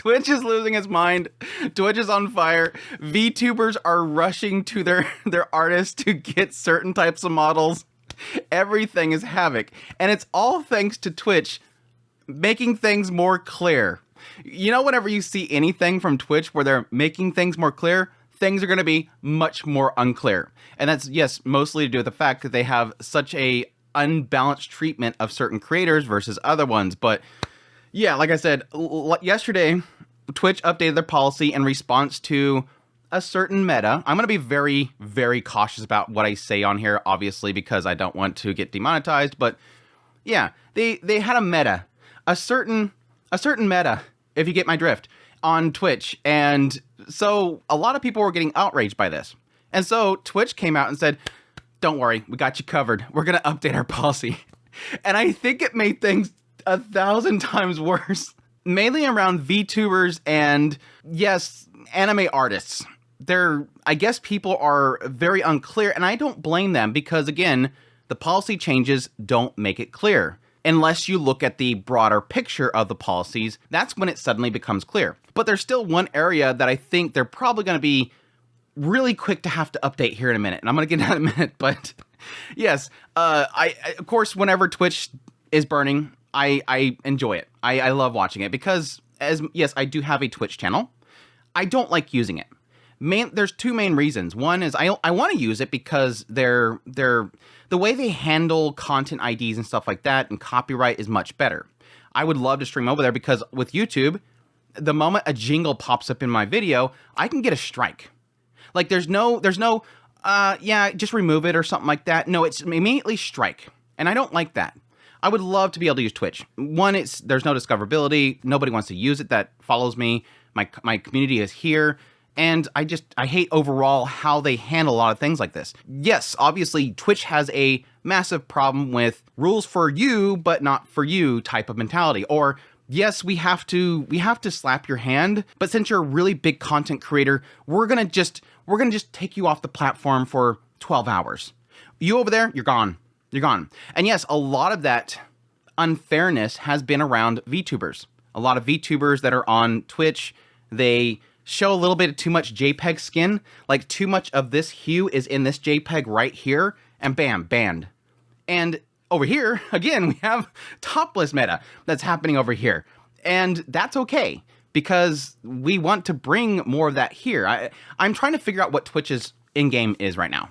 Twitch is losing its mind. Twitch is on fire. VTubers are rushing to their artists to get certain types of models. Everything is havoc. And it's all thanks to Twitch making things more clear. You know, whenever you see anything from Twitch where they're making things more clear, things are going to be much more unclear. And that's, yes, mostly to do with the fact that they have such a unbalanced treatment of certain creators versus other ones. But yeah, like I said, yesterday, Twitch updated their policy in response to a certain meta. I'm going to be very, very cautious about what I say on here, obviously, because I don't want to get demonetized. But yeah, they had a meta, a certain meta, if you get my drift, on Twitch. And so a lot of people were getting outraged by this. And so Twitch came out and said, don't worry, we got you covered. We're going to update our policy. And I think it made things 1,000 times worse, mainly around VTubers and, yes, anime artists. I guess people are very unclear, and I don't blame them because, again, the policy changes don't make it clear. Unless you look at the broader picture of the policies, that's when it suddenly becomes clear. But there's still one area that I think they're probably going to be really quick to have to update here in a minute, and I'm going to get into that in a minute. But yes, I of course, whenever Twitch is burning, I enjoy it. I love watching it because, yes, I do have a Twitch channel. I don't like using it. There's two main reasons. One is I want to use it because the way they handle content IDs and stuff like that and copyright is much better. I would love to stream over there because with YouTube, the moment a jingle pops up in my video, I can get a strike. Like there's no, yeah, just remove it or something like that. No, it's immediately strike. And I don't like that. I would love to be able to use Twitch. One, there's no discoverability. Nobody wants to use it that follows me. My community is here. And I hate overall how they handle a lot of things like this. Yes, obviously Twitch has a massive problem with rules for you, but not for you type of mentality. Or yes, we have to slap your hand, but since you're a really big content creator, we're gonna just take you off the platform for 12 hours. You over there, you're gone. You're gone. And yes, a lot of that unfairness has been around VTubers. A lot of VTubers that are on Twitch, they show a little bit of too much JPEG skin, like too much of this hue is in this JPEG right here, and bam, banned. And over here, again, we have topless meta that's happening over here. And that's okay, because we want to bring more of that here. I'm trying to figure out what Twitch's in-game is right now.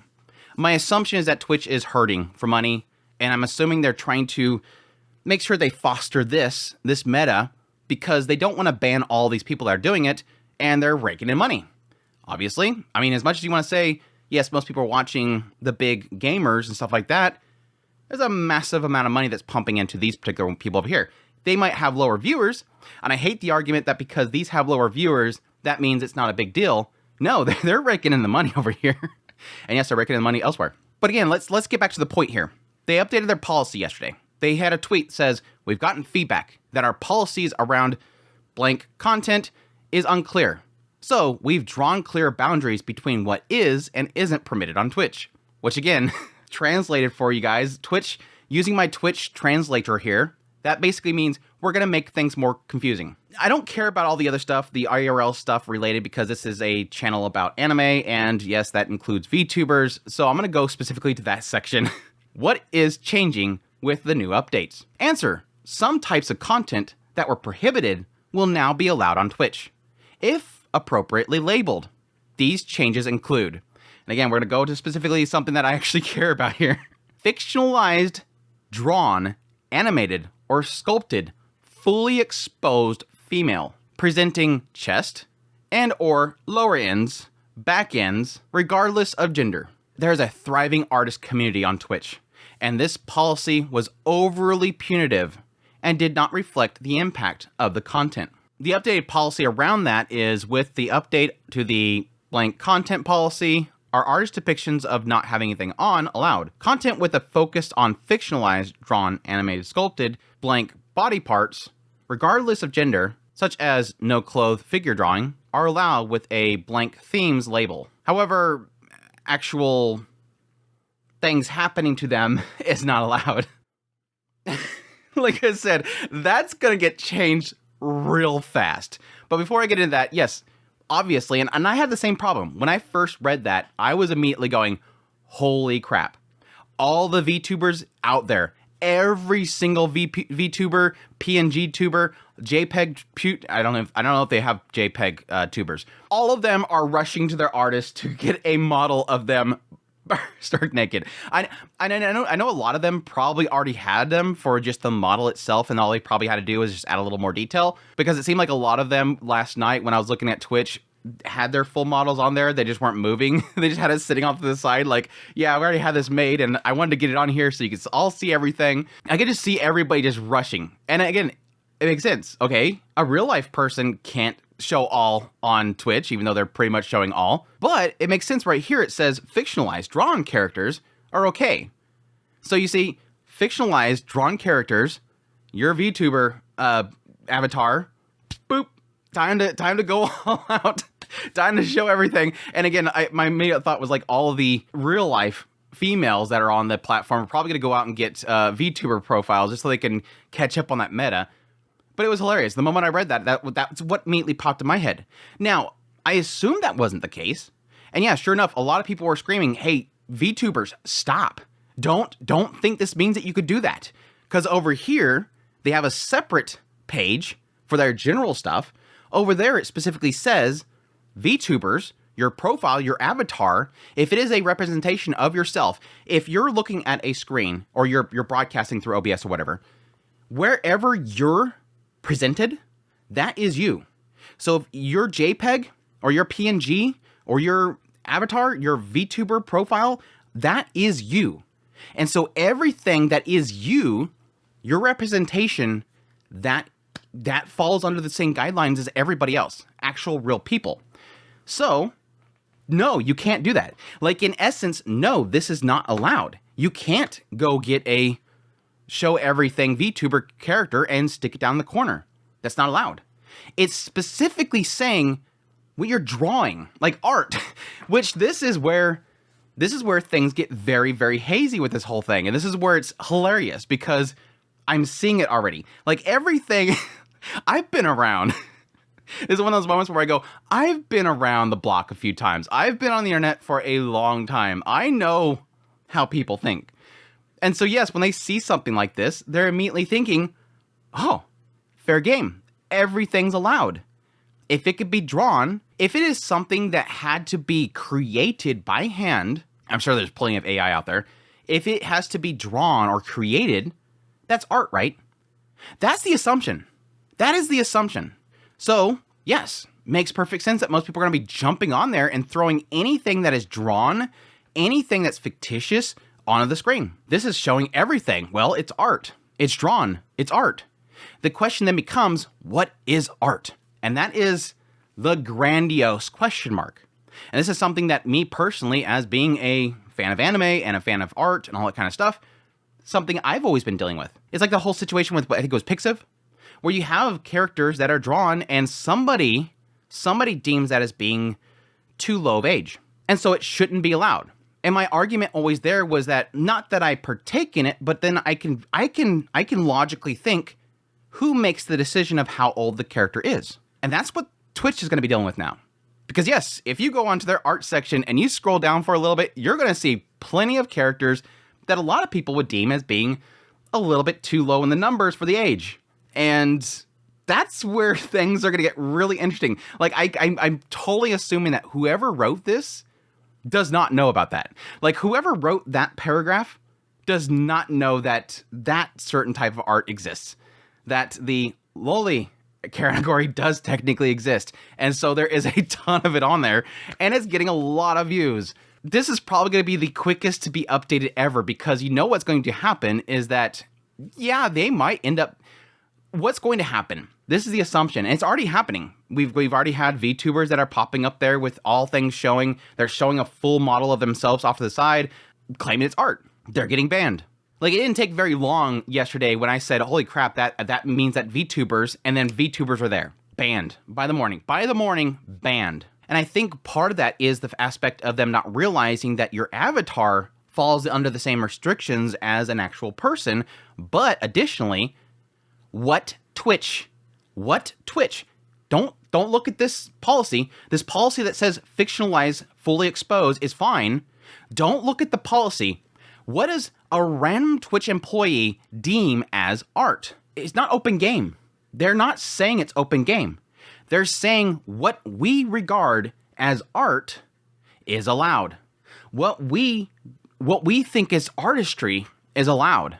My assumption is that Twitch is hurting for money, and I'm assuming they're trying to make sure they foster this meta, because they don't want to ban all these people that are doing it, and they're raking in money. Obviously, I mean, as much as you want to say, yes, most people are watching the big gamers and stuff like that, there's a massive amount of money that's pumping into these particular people over here. They might have lower viewers, and I hate the argument that because these have lower viewers, that means it's not a big deal. No, they're raking in the money over here. And yes, they're raking in the money elsewhere. But again, let's get back to the point here. They updated their policy yesterday. They had a tweet that says, we've gotten feedback that our policies around blank content is unclear. So we've drawn clear boundaries between what is and isn't permitted on Twitch. Which again, translated for you guys, Twitch, using my Twitch translator here, that basically means we're going to make things more confusing. I don't care about all the other stuff, the IRL stuff related, because this is a channel about anime, and yes, that includes VTubers, so I'm going to go specifically to that section. What is changing with the new updates? Answer: some types of content that were prohibited will now be allowed on Twitch, if appropriately labeled. These changes include, and again, we're going to go to specifically something that I actually care about here, fictionalized, drawn, animated, or sculpted, fully exposed female, presenting chest and or lower ends, back ends, regardless of gender. There's a thriving artist community on Twitch, and this policy was overly punitive and did not reflect the impact of the content. The updated policy around that is with the update to the blank content policy, are artist depictions of not having anything on allowed. Content with a focus on fictionalized, drawn, animated, sculpted, blank body parts, regardless of gender, such as no-clothed figure drawing, are allowed with a blank themes label. However, actual things happening to them is not allowed. Like I said, that's gonna get changed real fast. But before I get into that, yes, obviously, and I had the same problem. When I first read that, I was immediately going, holy crap. All the VTubers out there, every single VTuber, PNG tuber, JPEG, I don't know if they have JPEG tubers. All of them are rushing to their artists to get a model of them stark naked. I know a lot of them probably already had them for just the model itself, and all they probably had to do was just add a little more detail, because it seemed like a lot of them last night when I was looking at Twitch had their full models on there. They just weren't moving. They just had it sitting off to the side like, yeah, we already had this made, and I wanted to get it on here so you could all see everything. I could just see everybody just rushing. And again, it makes sense, okay? A real life person can't show all on Twitch, even though they're pretty much showing all. But it makes sense right here. It says fictionalized drawn characters are okay. So you see, fictionalized drawn characters, your VTuber avatar, boop, time to go all out, time to show everything. And again, my immediate thought was like all of the real life females that are on the platform are probably going to go out and get VTuber profiles just so they can catch up on that meta. But it was hilarious. The moment I read that's what immediately popped in my head. Now, I assumed that wasn't the case. And yeah, sure enough, a lot of people were screaming, hey, VTubers, stop. Don't think this means that you could do that. Because over here, they have a separate page for their general stuff. Over there, it specifically says, VTubers, your profile, your avatar, if it is a representation of yourself, if you're looking at a screen or you're broadcasting through OBS or whatever, wherever you're presented, that is you. So if your JPEG or your PNG or your avatar, your VTuber profile, that is you. And so everything that is you, your representation, that falls under the same guidelines as everybody else, actual real people. So no, you can't do that. Like in essence, no, this is not allowed. You can't go get a show everything VTuber character and stick it down the corner. That's not allowed. It's specifically saying what you're drawing, like art, which this is where things get very, very hazy with this whole thing. And this is where it's hilarious because I'm seeing it already. Like everything I've been around. This is one of those moments where I go, I've been around the block a few times. I've been on the internet for a long time. I know how people think. And so, yes, when they see something like this, they're immediately thinking, oh, fair game. Everything's allowed. If it could be drawn, if it is something that had to be created by hand, I'm sure there's plenty of AI out there. If it has to be drawn or created, that's art, right? That's the assumption. That is the assumption. So, yes, makes perfect sense that most people are going to be jumping on there and throwing anything that is drawn, anything that's fictitious onto the screen. This is showing everything. Well, it's art. It's drawn. It's art. The question then becomes, what is art? And that is the grandiose question mark. And this is something that me personally, as being a fan of anime and a fan of art and all that kind of stuff, something I've always been dealing with. It's like the whole situation with, I think it was Pixiv, where you have characters that are drawn and somebody deems that as being too low of age. And so it shouldn't be allowed. And my argument always there was that not that I partake in it, but then I can logically think who makes the decision of how old the character is. And that's what Twitch is going to be dealing with now. Because yes, if you go onto their art section and you scroll down for a little bit, you're going to see plenty of characters that a lot of people would deem as being a little bit too low in the numbers for the age. And that's where things are going to get really interesting. Like, I'm totally assuming that whoever wrote this does not know about that. Like, whoever wrote that paragraph does not know that that certain type of art exists. That the loli category does technically exist. And so there is a ton of it on there, and it's getting a lot of views. This is probably going to be the quickest to be updated ever, because you know what's going to happen is that, yeah, they might end up... What's going to happen? This is the assumption, and it's already happening. We've already had VTubers that are popping up there with all things showing. They're showing a full model of themselves off to the side, claiming it's art. They're getting banned. Like, it didn't take very long yesterday when I said, holy crap, that means that VTubers, and then VTubers were there. Banned. By the morning, banned. And I think part of that is the aspect of them not realizing that your avatar falls under the same restrictions as an actual person, but additionally, what Twitch what Twitch, don't look at this policy. This policy that says fictionalize, fully expose is fine. Don't look at the policy. What does a random Twitch employee deem as art? It's not open game. They're not saying it's open game. They're saying what we regard as art is allowed. What we think is artistry is allowed.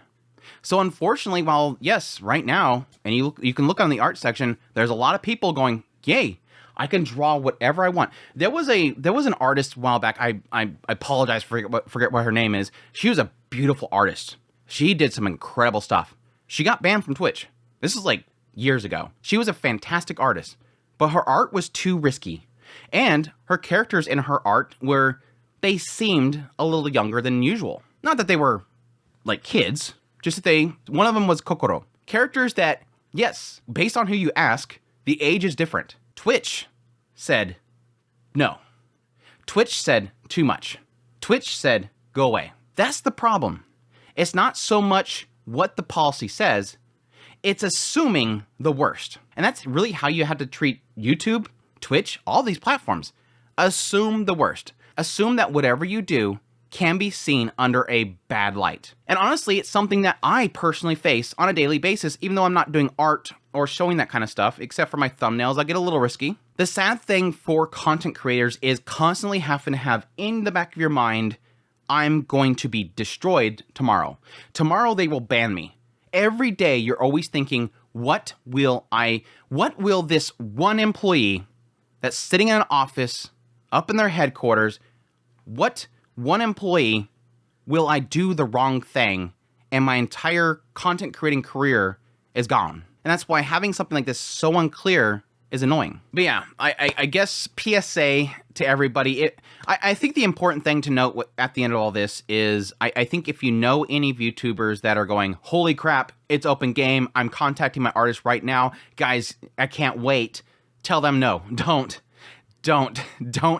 So unfortunately, while yes, right now, and you can look on the art section, there's a lot of people going, yay, I can draw whatever I want. There was an artist a while back. I apologize, forget what her name is. She was a beautiful artist. She did some incredible stuff. She got banned from Twitch. This is like years ago. She was a fantastic artist, but her art was too risky. And her characters in her art they seemed a little younger than usual. Not that they were like kids, just that one of them was Kokoro. Characters that, yes, based on who you ask, the age is different. Twitch said no. Twitch said too much. Twitch said go away. That's the problem. It's not so much what the policy says, it's assuming the worst. And that's really how you have to treat YouTube, Twitch, all these platforms. Assume the worst. Assume that whatever you do can be seen under a bad light. And honestly, it's something that I personally face on a daily basis, even though I'm not doing art or showing that kind of stuff, except for my thumbnails, I get a little risky. The sad thing for content creators is constantly having to have in the back of your mind, I'm going to be destroyed tomorrow. Tomorrow they will ban me. Every day you're always thinking, what will this one employee that's sitting in an office up in their headquarters, what one employee will I do the wrong thing and my entire content creating career is gone? And that's why having something like this so unclear is annoying. But yeah, I guess PSA to everybody. I think the important thing to note at the end of all this is I think if you know any VTubers that are going, holy crap, it's open game, I'm contacting my artist right now, guys, I can't wait, tell them no, don't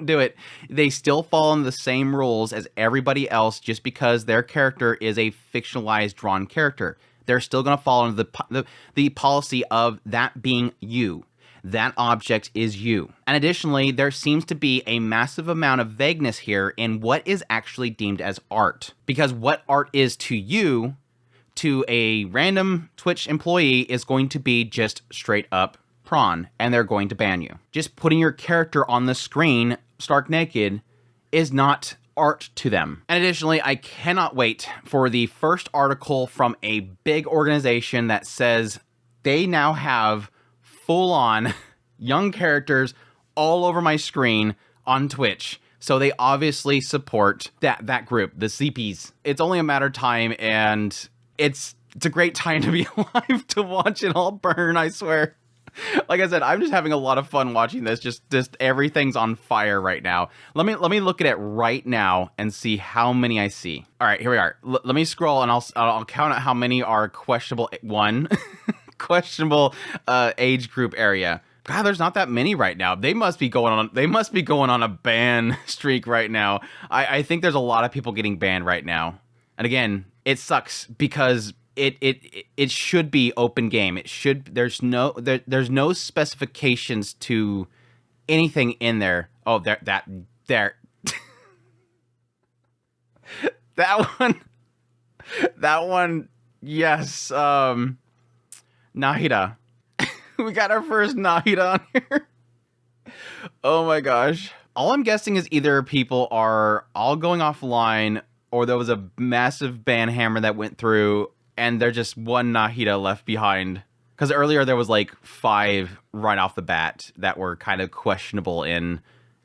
do it. They still fall in the same rules as everybody else just because their character is a fictionalized drawn character. They're still going to fall under the policy of that being you. That object is you. And additionally, there seems to be a massive amount of vagueness here in what is actually deemed as art. Because what art is to you, to a random Twitch employee, is going to be just straight up prawn, and they're going to ban you. Just putting your character on the screen, stark naked, is not art to them. And additionally, I cannot wait for the first article from a big organization that says they now have full-on young characters all over my screen on Twitch. So they obviously support that group, the CPs. It's only a matter of time, and it's a great time to be alive to watch it all burn, I swear. Like I said, I'm just having a lot of fun watching this. Just everything's on fire right now. Let me look at it right now and see how many I see. All right, here we are. Let me scroll and I'll count out how many are questionable. One, questionable age group area. God, there's not that many right now. They must be going on a ban streak right now. I think there's a lot of people getting banned right now. And again, it sucks because it should be open game. It should there's no specifications to anything in there. Oh, that one. Yes. Nahida. We got our first Nahida on here. Oh my gosh. All I'm guessing is either people are all going offline or there was a massive ban hammer that went through and there's just one Nahida left behind. Because earlier there was like 5 right off the bat that were kind of questionable in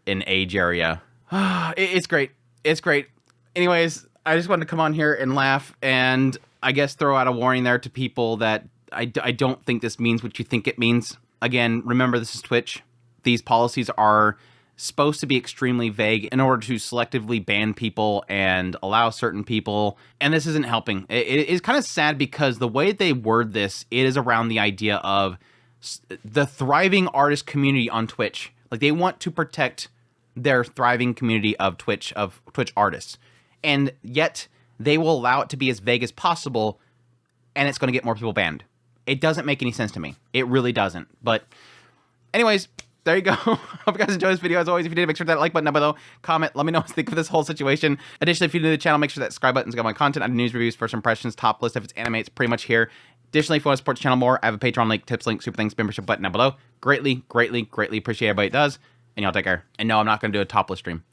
age area. It's great. It's great. Anyways, I just wanted to come on here and laugh and I guess throw out a warning there to people that I don't think this means what you think it means. Again, remember this is Twitch. These policies are supposed to be extremely vague in order to selectively ban people and allow certain people, and this isn't helping. It is kind of sad because the way they word this, it is around the idea of the thriving artist community on Twitch. Like they want to protect their thriving community of Twitch artists, and yet they will allow it to be as vague as possible, and it's going to get more people banned. It doesn't make any sense to me. It really doesn't. But anyways, there you go. Hope you guys enjoyed this video. As always, if you did, make sure to hit that like button down below. Comment. Let me know what you think of this whole situation. Additionally, if you're new to the channel, make sure that subscribe button's got my content. I do news reviews, first impressions, top list. If it's anime, it's pretty much here. Additionally, if you want to support the channel more, I have a Patreon link, tips link, super things, membership button down below. Greatly, greatly, greatly appreciate everybody it does. And y'all take care. And no, I'm not going to do a topless stream.